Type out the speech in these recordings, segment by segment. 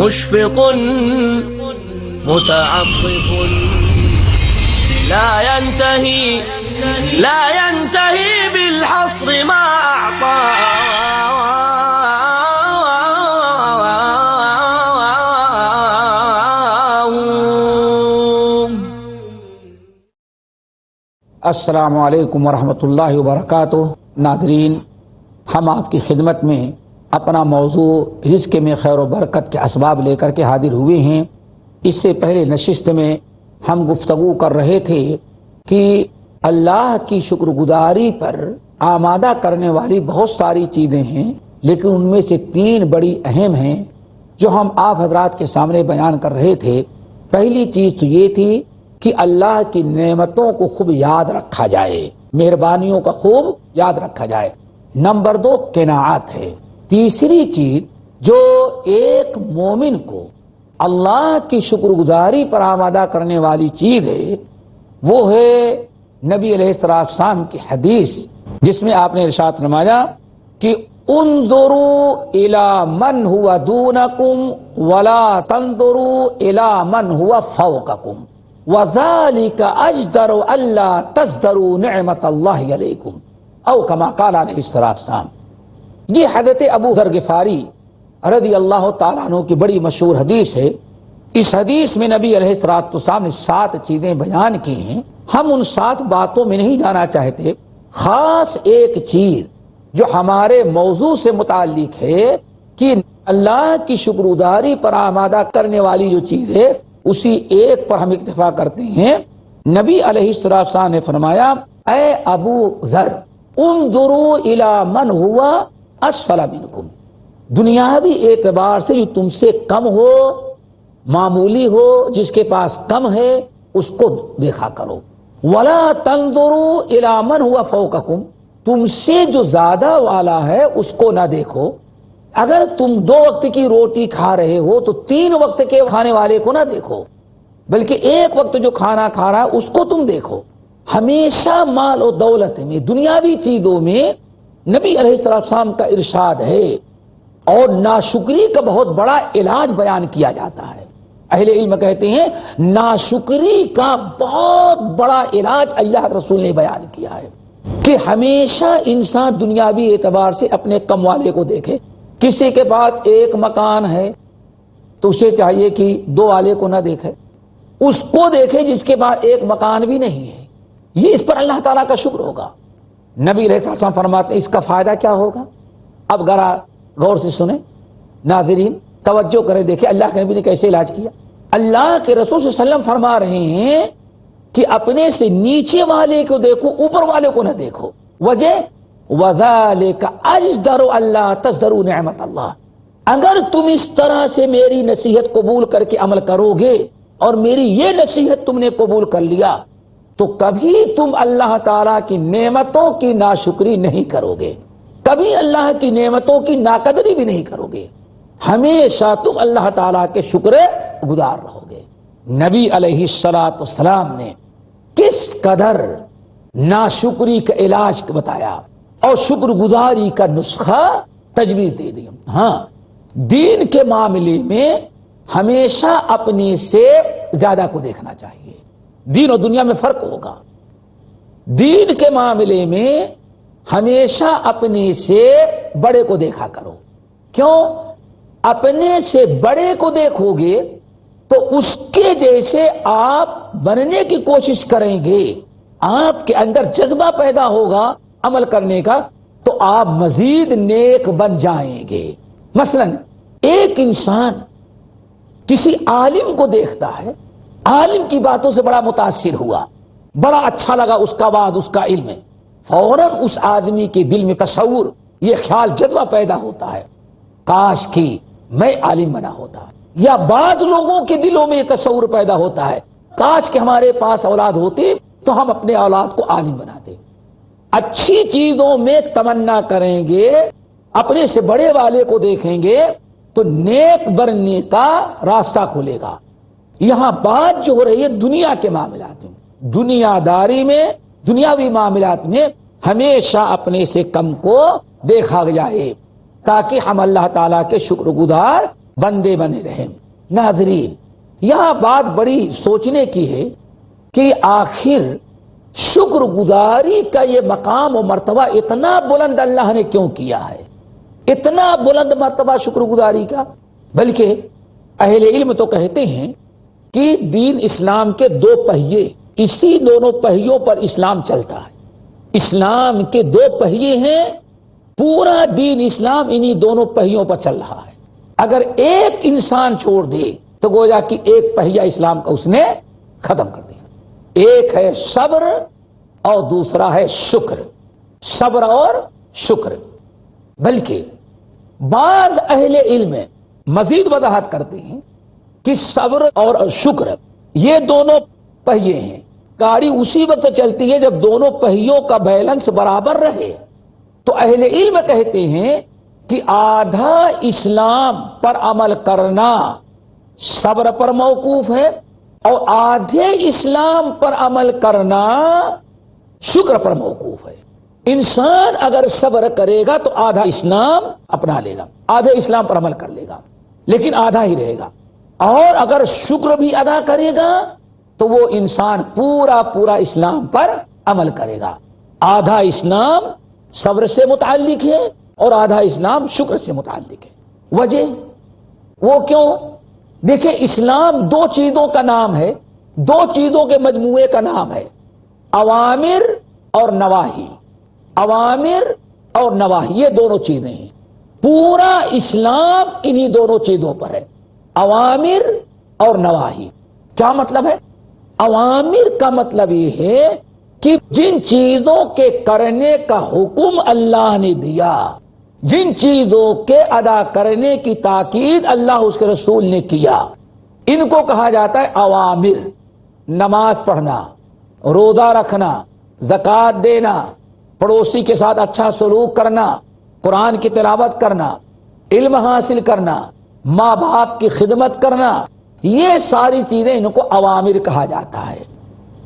مشفق متعطف لا ينتهي بالحصر ما أعطى السلام علیکم ورحمۃ اللہ وبرکاتہ۔ ناظرین، ہم آپ کی خدمت میں اپنا موضوع رزق میں خیر و برکت کے اسباب لے کر کے حاضر ہوئے ہیں۔ اس سے پہلے نشست میں ہم گفتگو کر رہے تھے کہ اللہ کی شکر گزاری پر آمادہ کرنے والی بہت ساری چیزیں ہیں، لیکن ان میں سے 3 بڑی اہم ہیں جو ہم آپ حضرات کے سامنے بیان کر رہے تھے۔ پہلی چیز تو یہ تھی کہ اللہ کی نعمتوں کو خوب یاد رکھا جائے، مہربانیوں کا خوب یاد رکھا جائے۔ نمبر 2 قناعت ہے۔ تیسری چیز جو ایک مومن کو اللہ کی شکر گزاری پر آمادہ کرنے والی چیز ہے وہ ہے نبی علیہ السلام کی حدیث، جس میں آپ نے ارشاد فرمایا کہ انظروا الی من هو دونکم ولا تنظروا الی من هو فوقکم وَذَلِكَ أَجْدَرُ أَلَّا تَزْدَرُوا نِعْمَةَ اللَّهِ عَلَيْكُمْ او کما قال علیہ السلام۔ یہ حضرت ابو ذر غفاری رضی اللہ تعالیٰ عنہ کی بڑی مشہور حدیث ہے۔ اس حدیث میں نبی علیہ السلام نے 7 چیزیں بیان کی ہیں۔ ہم ان 7 باتوں میں نہیں جانا چاہتے، خاص ایک چیز جو ہمارے موضوع سے متعلق ہے کہ اللہ کی شکر گزاری پر آمادہ کرنے والی جو چیز ہے اسی ایک پر ہم اکتفا کرتے ہیں۔ نبی علیہ السلام نے فرمایا، اے ابو ذر انظروا الی من ہوا اسفل منکم، دنیاوی اعتبار سے جو تم سے کم ہو، معمولی ہو، جس کے پاس کم ہے اس کو دیکھا کرو۔ ولا تنظروا الی من ہوا فوقکم، تم سے جو زیادہ والا ہے اس کو نہ دیکھو۔ اگر تم 2 وقت کی روٹی کھا رہے ہو تو 3 وقت کے کھانے والے کو نہ دیکھو، بلکہ 1 وقت جو کھانا کھا رہا ہے اس کو تم دیکھو۔ ہمیشہ مال و دولت میں، دنیاوی چیزوں میں نبی علیہ السلام کا ارشاد ہے، اور ناشکری کا بہت بڑا علاج بیان کیا جاتا ہے۔ اہل علم کہتے ہیں ناشکری کا بہت بڑا علاج اللہ کے رسول نے بیان کیا ہے کہ ہمیشہ انسان دنیاوی اعتبار سے اپنے کم والے کو دیکھے۔ کسی کے پاس 1 مکان ہے تو اسے چاہیے کہ 2 والے کو نہ دیکھے، اس کو دیکھے جس کے پاس 1 مکان بھی نہیں ہے۔ یہ اس پر اللہ تعالیٰ کا شکر ہوگا۔ نبی علیہ السلام فرماتے ہیں اس کا فائدہ کیا ہوگا؟ اب ذرا غور سے سنیں ناظرین، توجہ کریں، دیکھیں اللہ کے نبی نے کیسے علاج کیا۔ اللہ کے رسول صلی اللہ علیہ وسلم فرما رہے ہیں کہ اپنے سے نیچے والے کو دیکھو، اوپر والے کو نہ دیکھو۔ وجہ وَذَلِكَ أَجْدَرُ أَلَّا تَزْدَرُوا نِعْمَةَ اللَّهِ، اگر تم اس طرح سے میری نصیحت قبول کر کے عمل کرو گے اور میری یہ نصیحت تم نے قبول کر لیا تو کبھی تم اللہ تعالیٰ کی نعمتوں کی ناشکری نہیں کرو گے، کبھی اللہ کی نعمتوں کی ناقدری بھی نہیں کرو گے، ہمیشہ تم اللہ تعالیٰ کے شکر گزار رہو گے۔ نبی علیہ السلام نے کس قدر ناشکری کا علاج بتایا اور شکر گزاری کا نسخہ تجویز دے دی۔ ہاں، دین کے معاملے میں ہمیشہ اپنے سے زیادہ کو دیکھنا چاہیے۔ دین اور دنیا میں فرق ہوگا۔ دین کے معاملے میں ہمیشہ اپنے سے بڑے کو دیکھا کرو۔ کیوں؟ اپنے سے بڑے کو دیکھو گے تو اس کے جیسے آپ بننے کی کوشش کریں گے، آپ کے اندر جذبہ پیدا ہوگا عمل کرنے کا، تو آپ مزید نیک بن جائیں گے۔ مثلا ایک انسان کسی عالم کو دیکھتا ہے، عالم کی باتوں سے بڑا متاثر ہوا، بڑا اچھا لگا اس کا بات، اس کا علم ہے، فوراً اس آدمی کے دل میں تصور، یہ خیال، جذبہ پیدا ہوتا ہے، کاش کہ میں عالم بنا ہوتا۔ یا بعض لوگوں کے دلوں میں یہ تصور پیدا ہوتا ہے، کاش کہ ہمارے پاس اولاد ہوتی تو ہم اپنے اولاد کو عالم بناتے۔ اچھی چیزوں میں تمنا کریں گے، اپنے سے بڑے والے کو دیکھیں گے تو نیک بننے کا راستہ کھلے گا۔ یہاں بات جو ہو رہی ہے دنیا کے معاملات میں، دنیا داری میں، دنیاوی معاملات میں ہمیشہ اپنے سے کم کو دیکھا جائے تاکہ ہم اللہ تعالیٰ کے شکر گزار بندے بنے رہیں۔ ناظرین، یہاں بات بڑی سوچنے کی ہے کہ آخر شکر گزاری کا یہ مقام و مرتبہ اتنا بلند اللہ نے کیوں کیا ہے؟ اتنا بلند مرتبہ شکر گزاری کا؟ بلکہ اہل علم تو کہتے ہیں کہ دین اسلام کے دو پہیے، اسی دونوں پہیوں پر اسلام چلتا ہے۔ اسلام کے دو پہیے ہیں، پورا دین اسلام انہی دونوں پہیوں پر چل رہا ہے۔ اگر ایک انسان چھوڑ دے تو گویا کہ ایک پہیا اسلام کا اس نے ختم کر دیا۔ ایک ہے صبر اور دوسرا ہے شکر، صبر اور شکر۔ بلکہ بعض اہل علم مزید وضاحت کرتے ہیں کہ صبر اور شکر یہ دونوں پہیے ہیں، گاڑی اسی وقت چلتی ہے جب دونوں پہیوں کا بیلنس برابر رہے۔ تو اہل علم کہتے ہیں کہ آدھا اسلام پر عمل کرنا صبر پر موقوف ہے اور آدھے اسلام پر عمل کرنا شکر پر موقوف ہے۔ انسان اگر صبر کرے گا تو آدھا اسلام اپنا لے گا، آدھے اسلام پر عمل کر لے گا، لیکن آدھا ہی رہے گا۔ اور اگر شکر بھی ادا کرے گا تو وہ انسان پورا اسلام پر عمل کرے گا۔ آدھا اسلام صبر سے متعلق ہے اور آدھا اسلام شکر سے متعلق ہے۔ وجہ وہ کیوں؟ دیکھیں، اسلام دو چیزوں کا نام ہے، دو چیزوں کے مجموعے کا نام ہے، اوامر اور نواہی۔ اوامر اور نواہی یہ دونوں چیزیں ہیں، پورا اسلام انہی دونوں چیزوں پر ہے، اوامر اور نواہی۔ کیا مطلب ہے؟ اوامر کا مطلب یہ ہے کہ جن چیزوں کے کرنے کا حکم اللہ نے دیا، جن چیزوں کے ادا کرنے کی تاکید اللہ اس کے رسول نے کیا، ان کو کہا جاتا ہے اوامر۔ نماز پڑھنا، روزہ رکھنا، زکوٰۃ دینا، پڑوسی کے ساتھ اچھا سلوک کرنا، قرآن کی تلاوت کرنا، علم حاصل کرنا، ماں باپ کی خدمت کرنا، یہ ساری چیزیں ان کو اوامر کہا جاتا ہے۔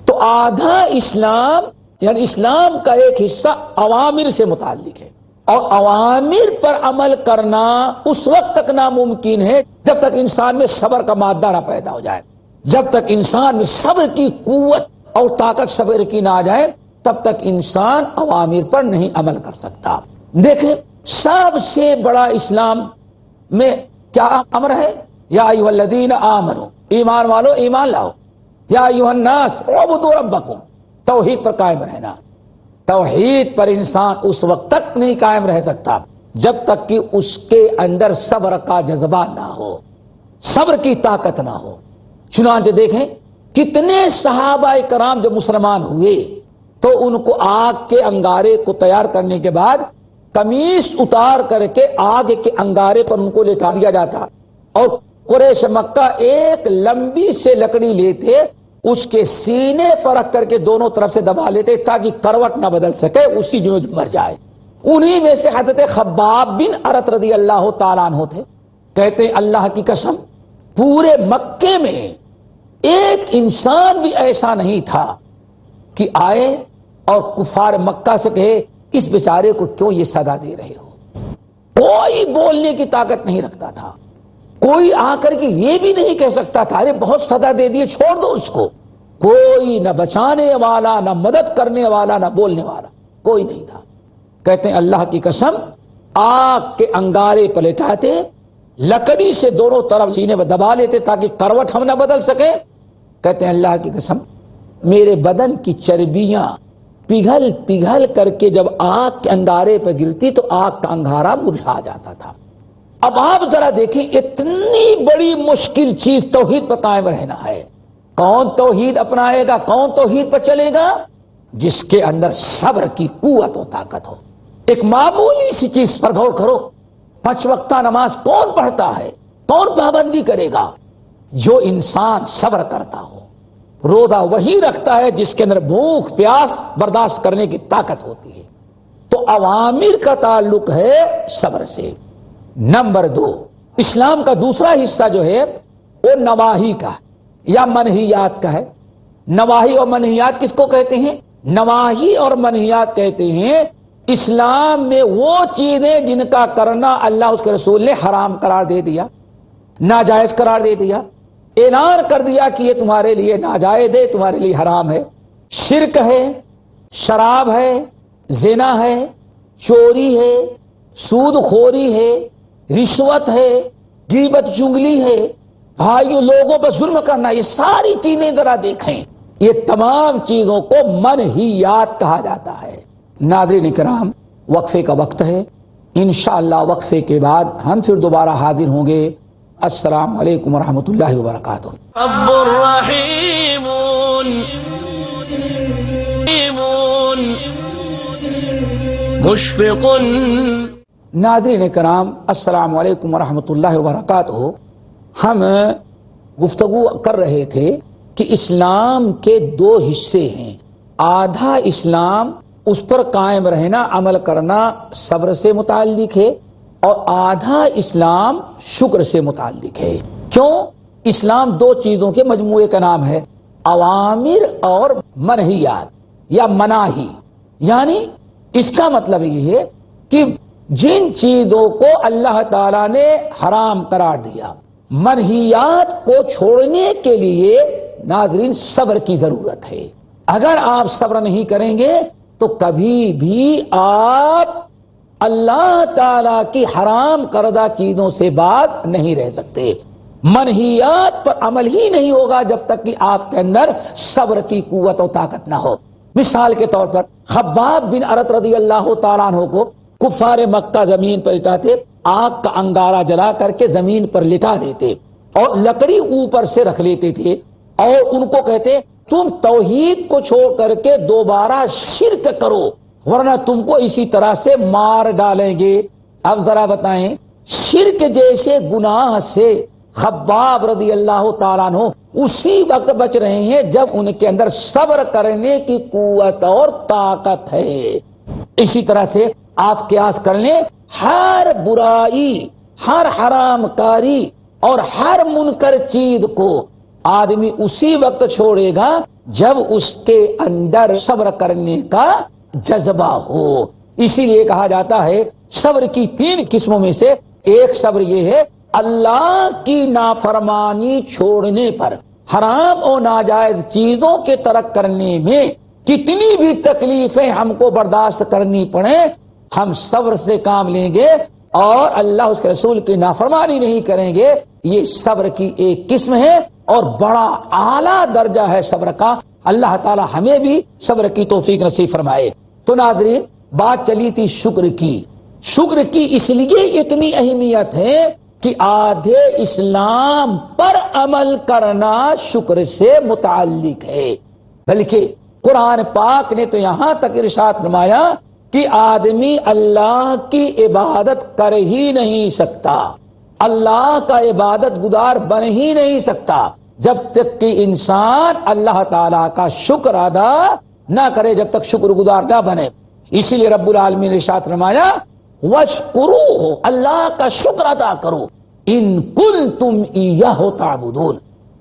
تو آدھا اسلام یعنی اسلام کا ایک حصہ اوامر سے متعلق ہے، اور اوامر پر عمل کرنا اس وقت تک ناممکن ہے جب تک انسان میں صبر کا مادہ نہ پیدا ہو جائے۔ جب تک انسان میں صبر کی قوت اور طاقت صبر کی نہ آ جائے تب تک انسان اوامر پر نہیں عمل کر سکتا۔ دیکھیں، سب سے بڑا اسلام میں کیا امر ہے؟ یا ایھا الذین آمنوا، ایمان والو ایمان لاؤ، یا ایھا الناس اعبدوا ربکم، توحید پر قائم رہنا۔ توحید پر انسان اس وقت تک نہیں قائم رہ سکتا جب تک کہ اس کے اندر صبر کا جذبہ نہ ہو، صبر کی طاقت نہ ہو۔ چنانچہ دیکھیں کتنے صحابہ کرام جب مسلمان ہوئے تو ان کو آگ کے انگارے کو تیار کرنے کے بعد قمیص اتار کر کے آگ کے انگارے پر ان کو لٹا دیا جاتا، اور قریش مکہ ایک لمبی سے لکڑی لیتے، اس کے سینے پر رکھ کر کے دونوں طرف سے دبا لیتے تاکہ کروٹ نہ بدل سکے، اسی جو مر جائے۔ انہی میں سے حضرت خباب بن ارت رضی اللہ تعالیٰ عنہ تھے۔ کہتے ہیں اللہ کی قسم، پورے مکے میں ایک انسان بھی ایسا نہیں تھا کہ آئے اور کفار مکہ سے کہے اس بیچارے کو کیوں یہ سزا دے رہے ہو۔ کوئی بولنے کی طاقت نہیں رکھتا تھا، کوئی آ کر کے یہ بھی نہیں کہہ سکتا تھا ارے بہت سزا دے دیے چھوڑ دو اس کو۔ کوئی نہ بچانے والا، نہ مدد کرنے والا، نہ بولنے والا، کوئی نہیں تھا۔ کہتے ہیں اللہ کی قسم، آگ کے انگارے پر لٹاتے، لکڑی سے دونوں طرف سینے پر دبا لیتے تاکہ کروٹ ہم نہ بدل سکے۔ کہتے ہیں اللہ کی قسم، میرے بدن کی چربیاں پگھل پگھل کر کے جب آگ کے انگارے پر گرتی تو آگ کا انگارہ مرجھا جاتا تھا۔ اب آپ ذرا دیکھیں، اتنی بڑی مشکل چیز توحید پر قائم رہنا ہے۔ کون توحید اپنائے گا، کون توحید پر چلے گا؟ جس کے اندر صبر کی قوت و طاقت ہو۔ ایک معمولی سی چیز پر غور کرو، 5 وقتہ نماز کون پڑھتا ہے، کون پابندی کرے گا؟ جو انسان صبر کرتا ہو۔ روزہ وہی رکھتا ہے جس کے اندر بھوک پیاس برداشت کرنے کی طاقت ہوتی ہے۔ تو اوامر کا تعلق ہے صبر سے۔ نمبر 2، اسلام کا دوسرا حصہ جو ہے وہ نواہی کا یا منہیات کا ہے۔ نواہی اور منہیات کس کو کہتے ہیں؟ نواہی اور منہیات کہتے ہیں اسلام میں وہ چیزیں جن کا کرنا اللہ اس کے رسول نے حرام قرار دے دیا۔ ناجائز قرار دے دیا، اعلان کر دیا کہ یہ تمہارے لیے ناجائز ہے، تمہارے لیے حرام ہے۔ شرک ہے، شراب ہے، زنا ہے، چوری ہے، سود خوری ہے، رشوت ہے، غیبت چغلی ہے، بھائیوں لوگوں پر ظلم کرنا، یہ ساری چیزیں ذرا دیکھیں، یہ تمام چیزوں کو منہیات کہا جاتا ہے۔ ناظرین کرام، وقفے کا وقت ہے، انشاءاللہ وقفے کے بعد ہم پھر دوبارہ حاضر ہوں گے۔ السلام علیکم ورحمۃ اللہ وبرکاتہ۔ رب رحیم مشفق۔ ناظرین کرام، السلام علیکم ورحمۃ اللہ وبرکاتہ۔ ہم گفتگو کر رہے تھے کہ اسلام کے دو حصے ہیں، آدھا اسلام اس پر قائم رہنا، عمل کرنا، صبر سے متعلق ہے، اور آدھا اسلام شکر سے متعلق ہے۔ کیوں؟ اسلام دو چیزوں کے مجموعے کا نام ہے، اوامر اور منہیات یا مناہی۔ یعنی اس کا مطلب یہ ہے کہ جن چیزوں کو اللہ تعالیٰ نے حرام قرار دیا، منہیات کو چھوڑنے کے لیے ناظرین صبر کی ضرورت ہے۔ اگر آپ صبر نہیں کریں گے تو کبھی بھی آپ اللہ تعالی کی حرام کردہ چیزوں سے باز نہیں رہ سکتے۔ منہیات پر عمل ہی نہیں ہوگا جب تک کہ آپ کے اندر صبر کی قوت و طاقت نہ ہو۔ مثال کے طور پر خباب بن ارت رضی اللہ تعالیٰ عنہ کو کفار مکہ زمین پر لٹاتے، آگ کا انگارہ جلا کر کے زمین پر لٹا دیتے اور لکڑی اوپر سے رکھ لیتے تھے، اور ان کو کہتے تم توحید کو چھوڑ کر کے دوبارہ شرک کرو ورنہ تم کو اسی طرح سے مار ڈالیں گے۔ اب ذرا بتائیں، شرک جیسے گناہ سے خباب رضی اللہ تعالیٰ عنہ اسی وقت بچ رہے ہیں جب ان کے اندر صبر کرنے کی قوت اور طاقت ہے۔ اسی طرح سے آپ قیاس کر لیں، ہر برائی، ہر حرام کاری اور ہر منکر چیز کو آدمی اسی وقت چھوڑے گا جب اس کے اندر صبر کرنے کا جذبہ ہو۔ اسی لیے کہا جاتا ہے صبر کی تین قسموں میں سے ایک صبر یہ ہے، اللہ کی نافرمانی چھوڑنے پر، حرام اور ناجائز چیزوں کے ترک کرنے میں کتنی بھی تکلیفیں ہم کو برداشت کرنی پڑیں، ہم صبر سے کام لیں گے اور اللہ اس کے رسول کی نافرمانی نہیں کریں گے۔ یہ صبر کی ایک قسم ہے اور بڑا اعلیٰ درجہ ہے صبر کا۔ اللہ تعالی ہمیں بھی صبر کی توفیق نصیب فرمائے۔ تو ناظرین، بات چلی تھی شکر کی۔ شکر کی اس لیے اتنی اہمیت ہے کہ آدھے اسلام پر عمل کرنا شکر سے متعلق ہے، بلکہ قرآن پاک نے تو یہاں تک ارشاد فرمایا کہ آدمی اللہ کی عبادت کر ہی نہیں سکتا، اللہ کا عبادت گزار بن ہی نہیں سکتا جب تک کہ انسان اللہ تعالی کا شکر ادا نہ کرے، جب تک شکر گزار نہ بنے۔ اسی لیے رب العالمین نے ارشاد فرمایا وَاشْكُرُوهُ، اللہ کا شکر ادا کرو، ان کنتم ایہ تعبدون،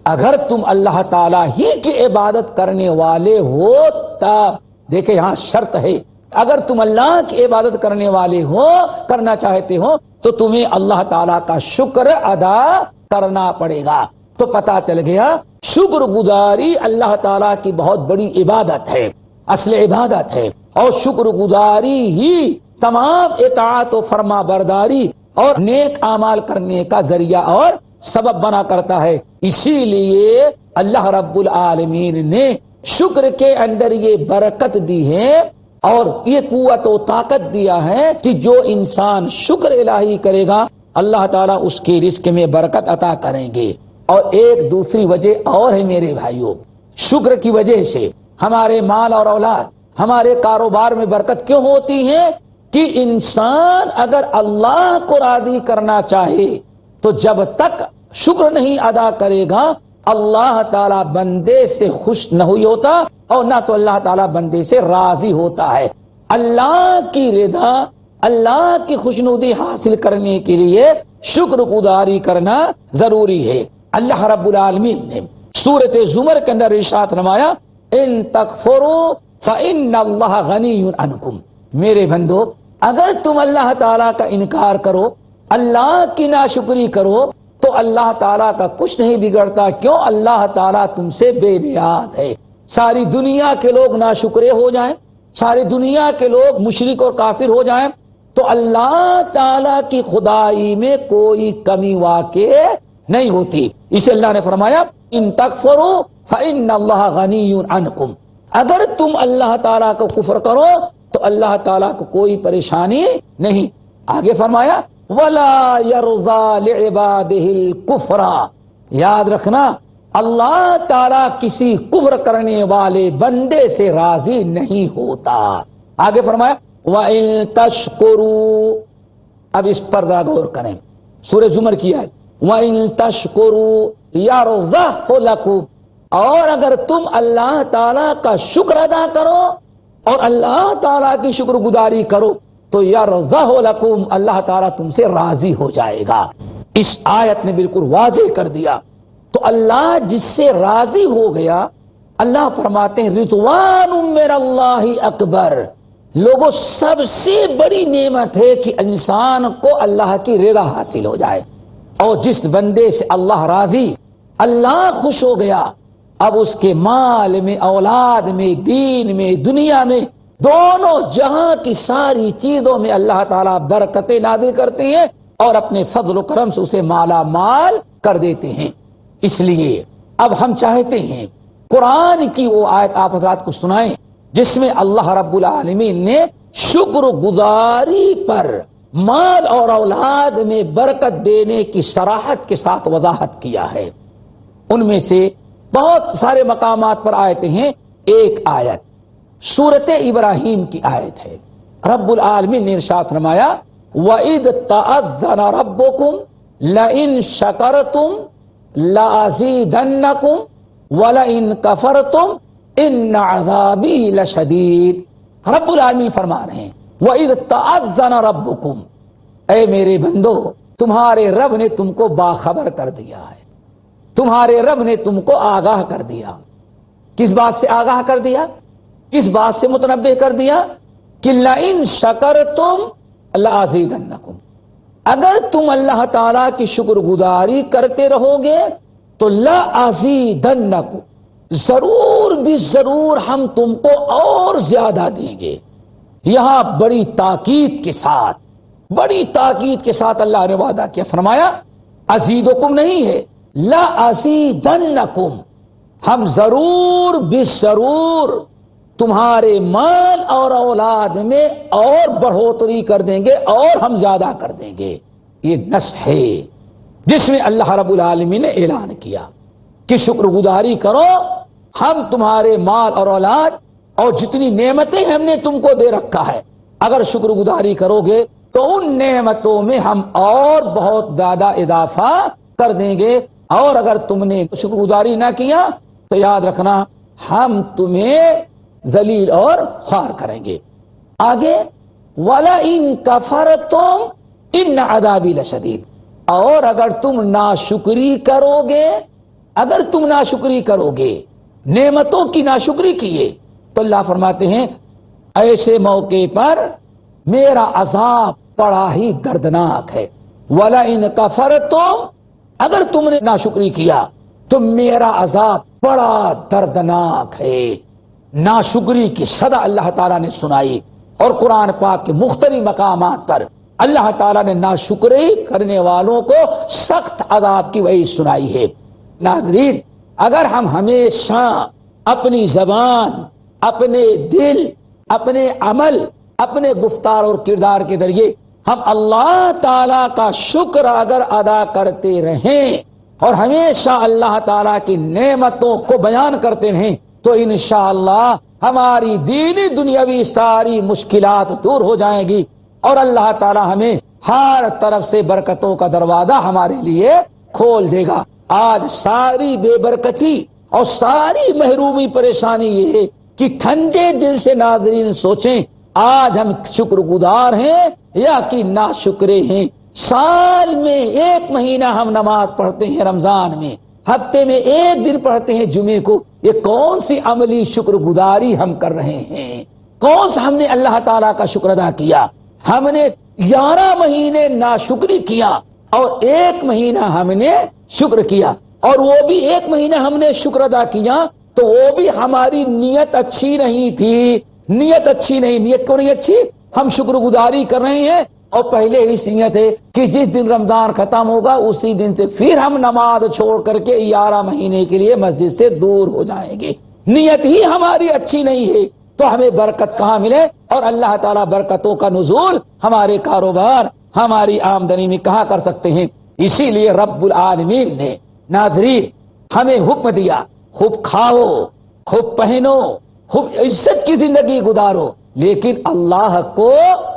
اگر تم اللہ تعالی ہی کی عبادت کرنے والے ہو تب۔ دیکھیں یہاں شرط ہے، اگر تم اللہ کی عبادت کرنے والے ہو، کرنا چاہتے ہو، تو تمہیں اللہ تعالی کا شکر ادا کرنا پڑے گا۔ تو پتا چل گیا شکر گزاری اللہ تعالی کی بہت بڑی عبادت ہے، اصل عبادت ہے، اور شکر گزاری ہی تمام اطاعت و فرما برداری اور نیک اعمال کرنے کا ذریعہ اور سبب بنا کرتا ہے۔ اسی لیے اللہ رب العالمین نے شکر کے اندر یہ برکت دی ہے اور یہ قوت و طاقت دیا ہے کہ جو انسان شکر الہی کرے گا اللہ تعالیٰ اس کے رزق میں برکت عطا کریں گے۔ اور ایک دوسری وجہ اور ہے میرے بھائیوں، شکر کی وجہ سے ہمارے مال اور اولاد، ہمارے کاروبار میں برکت کیوں ہوتی ہے کہ انسان اگر اللہ کو راضی کرنا چاہے تو جب تک شکر نہیں ادا کرے گا اللہ تعالیٰ بندے سے خوش نہ ہوئی ہوتا اور نہ تو اللہ تعالیٰ بندے سے راضی ہوتا ہے۔ اللہ کی رضا، اللہ کی خوشنودی حاصل کرنے کے لیے شکر گزاری کرنا ضروری ہے۔ اللہ رب العالمین نے سورۃ زمر کے اندر ارشاد فرمایا ان تکفروا فإن اللہ غنی عنکم، میرے بندو اگر تم اللہ تعالیٰ کا انکار کرو، اللہ کی ناشکری کرو، تو اللہ تعالیٰ کا کچھ نہیں بگڑتا. کیوں؟ اللہ تعالیٰ تم سے بے نیاز ہے. ساری دنیا کے لوگ ناشکرے ہو جائیں، ساری دنیا کے لوگ مشرک اور کافر ہو جائیں، تو اللہ تعالیٰ کی خدائی میں کوئی کمی واقع نہیں ہوتی. اسے اللہ نے فرمایا ان تکفروا فإن اللہ غنی عنکم. اگر تم اللہ تعالیٰ کو کفر کرو تو اللہ تعالیٰ کو کوئی پریشانی نہیں. آگے فرمایا وَلَا يَرْضَى لِعِبَادِهِ الْكُفْرَ. یاد رکھنا اللہ تعالیٰ کسی کفر کرنے والے بندے سے راضی نہیں ہوتا. آگے فرمایا وَإِن تَشْكُرُوا. اب اس پر غور کریں، سورہ زمر کی آیت وَإِن تَشْكُرُوا يَرْضَهُ لَكُمْ. اور اگر تم اللہ تعالیٰ کا شکر ادا کرو اور اللہ تعالیٰ کی شکر گزاری کرو تو یرضہ لکم، اللہ تعالیٰ تم سے راضی ہو جائے گا. اس آیت نے بالکل واضح کر دیا. تو اللہ جس سے راضی ہو گیا، اللہ فرماتے ہیں رضوان من اللہ اکبر. لوگوں سب سے بڑی نعمت ہے کہ انسان کو اللہ کی رضا حاصل ہو جائے. اور جس بندے سے اللہ راضی، اللہ خوش ہو گیا، اب اس کے مال میں، اولاد میں، دین میں، دنیا میں، دونوں جہاں کی ساری چیزوں میں اللہ تعالیٰ برکتیں نازل کرتے ہیں اور اپنے فضل و کرم سے اسے مالا مال کر دیتے ہیں. اس لیے اب ہم چاہتے ہیں قرآن کی وہ آیت آپ حضرات کو سنائیں جس میں اللہ رب العالمین نے شکر گزاری پر مال اور اولاد میں برکت دینے کی صراحت کے ساتھ وضاحت کیا ہے. ان میں سے بہت سارے مقامات پر آیتیں ہیں. ایک آیت سورت ابراہیم کی آیت ہے. رب العالمین نے ارشاد فرمایا وَإِذْ تَأَذَّنَ رَبُّكُمْ لَئِن شَكَرْتُمْ لَأَزِيدَنَّكُمْ وَلَئِن كَفَرْتُمْ إِنَّ عَذَابِي لَشَدِيدٌ. رب العالمین فرما رہے ہیں وَإِذْ تَأَذَّنَ رَبُّكُمْ. اے میرے بندو، تمہارے رب نے تم کو باخبر کر دیا ہے، تمہارے رب نے تم کو آگاہ کر دیا. کس بات سے آگاہ کر دیا؟ کس بات سے متنبہ کر دیا؟ کہ لَئِن شَكَرْتُمْ لَأَزِيدَنَّكُمْ. اگر تم اللہ تعالیٰ کی شکر گزاری کرتے رہو گے تو لَأَزِيدَنَّكُمْ، ضرور بھی ضرور ہم تم کو اور زیادہ دیں گے. یہاں بڑی تاکید کے ساتھ اللہ نے وعدہ کیا، فرمایا ازیدکم نہیں ہے، لَأَزِيدَنَّكُمْ، ہم ضرور بھی ضرور تمہارے مال اور اولاد میں اور بڑھوتری کر دیں گے اور ہم زیادہ کر دیں گے. یہ نص ہے جس میں اللہ رب العالمین نے اعلان کیا کہ شکر گزاری کرو، ہم تمہارے مال اور اولاد اور جتنی نعمتیں ہم نے تم کو دے رکھا ہے، اگر شکر گزاری کرو گے تو ان نعمتوں میں ہم اور بہت زیادہ اضافہ کر دیں گے، اور اگر تم نے شکر گزاری نہ کیا تو یاد رکھنا ہم تمہیں ذلیل اور خوار کریں گے. آگے وَلَئِن كَفَرْتُمْ إِنَّ عَذَابِي لَشَدِيدٌ. اور اگر تم ناشکری کرو گے، اگر تم ناشکری کرو گے، نعمتوں کی ناشکری کیے، تو اللہ فرماتے ہیں ایسے موقع پر میرا عذاب بڑا ہی دردناک ہے. وَلَئِن كَفَرْتُمْ، اگر تم نے ناشکری کیا تو میرا عذاب بڑا دردناک ہے. ناشکری کی صدا اللہ تعالیٰ نے سنائی، اور قرآن پاک کے مختلف مقامات پر اللہ تعالیٰ نے ناشکری کرنے والوں کو سخت عذاب کی وعید سنائی ہے. ناظرین، اگر ہم ہمیشہ اپنی زبان، اپنے دل، اپنے عمل، اپنے گفتار اور کردار کے ذریعے ہم اللہ تعالیٰ کا شکر اگر ادا کرتے رہیں اور ہمیشہ اللہ تعالیٰ کی نعمتوں کو بیان کرتے رہیں تو انشاءاللہ ہماری دینی دنیاوی ساری مشکلات دور ہو جائیں گی، اور اللہ تعالیٰ ہمیں ہر طرف سے برکتوں کا دروازہ ہمارے لیے کھول دے گا. آج ساری بے برکتی اور ساری محرومی پریشانی یہ ہے کہ ٹھنڈے دل سے ناظرین سوچیں آج ہم شکر گزار ہیں یا کہ ناشکرے ہیں. سال میں ایک مہینہ ہم نماز پڑھتے ہیں رمضان میں، ہفتے میں ایک دن پڑھتے ہیں جمعے کو. یہ کون سی عملی شکر گزاری ہم کر رہے ہیں؟ کون سا ہم نے اللہ تعالیٰ کا شکر ادا کیا؟ ہم نے 11 مہینے ناشکری کیا اور 1 مہینہ ہم نے شکر کیا، اور وہ بھی 1 مہینہ ہم نے شکر ادا کیا تو وہ بھی ہماری نیت اچھی نہیں تھی۔ نیت اچھی نہیں، نیت کیوں نہیں اچھی؟ ہم شکر گزاری کر رہے ہیں اور پہلے ہی نیت ہے کہ جس دن رمضان ختم ہوگا اسی دن سے پھر ہم نماز چھوڑ کر کے 11 مہینے کے لیے مسجد سے دور ہو جائیں گے۔ نیت ہی ہماری اچھی نہیں ہے تو ہمیں برکت کہاں ملے؟ اور اللہ تعالیٰ برکتوں کا نزول ہمارے کاروبار، ہماری آمدنی میں کہاں کر سکتے ہیں؟ اسی لیے رب العالمین نے ناظرین ہمیں حکم دیا، خوب کھاؤ، خوب پہنو، خوب عزت کی زندگی گزارو، لیکن اللہ کو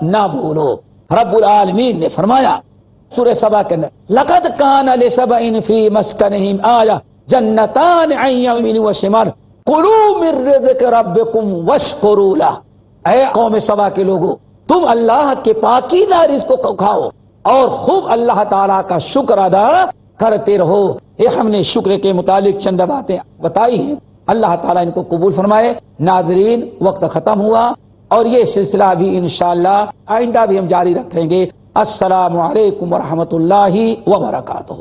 نہ بھولو۔ رب العالمین نے فرمایا سورہ سبا کے اندر، لقد کان لسبع فی مسکنہم آیہ جنتان عن یمین و شمال کلوا من رزق ربکم واشکروا لہ۔ اے قوم سبا کے لوگوں، تم اللہ کے پاکیزہ رزق کو کھاؤ اور خوب اللہ تعالیٰ کا شکر ادا کرتے رہو۔ یہ ہم نے شکر کے متعلق چند باتیں بتائی ہیں، اللہ تعالیٰ ان کو قبول فرمائے۔ ناظرین وقت ختم ہوا اور یہ سلسلہ بھی انشاءاللہ آئندہ بھی ہم جاری رکھیں گے۔ السلام علیکم ورحمۃ اللہ وبرکاتہ۔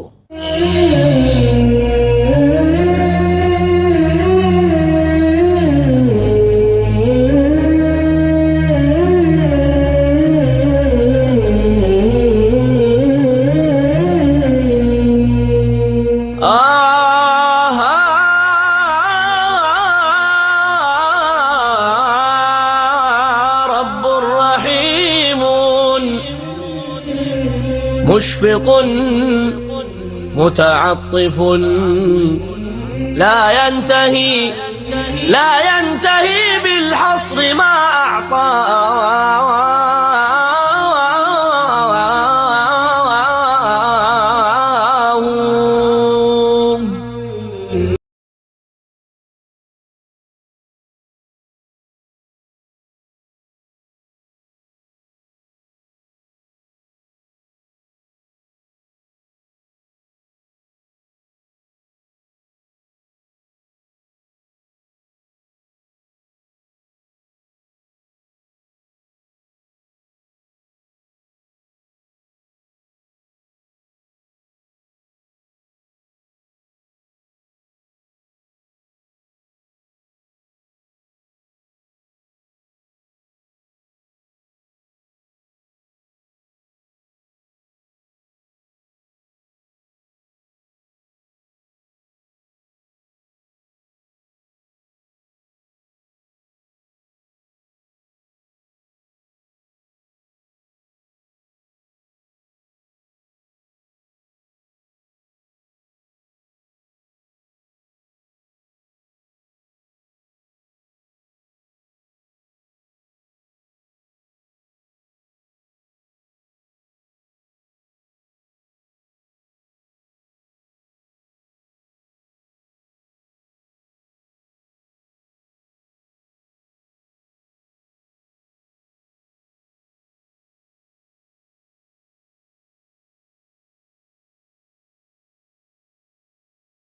مشفق متعطف لا ينتهي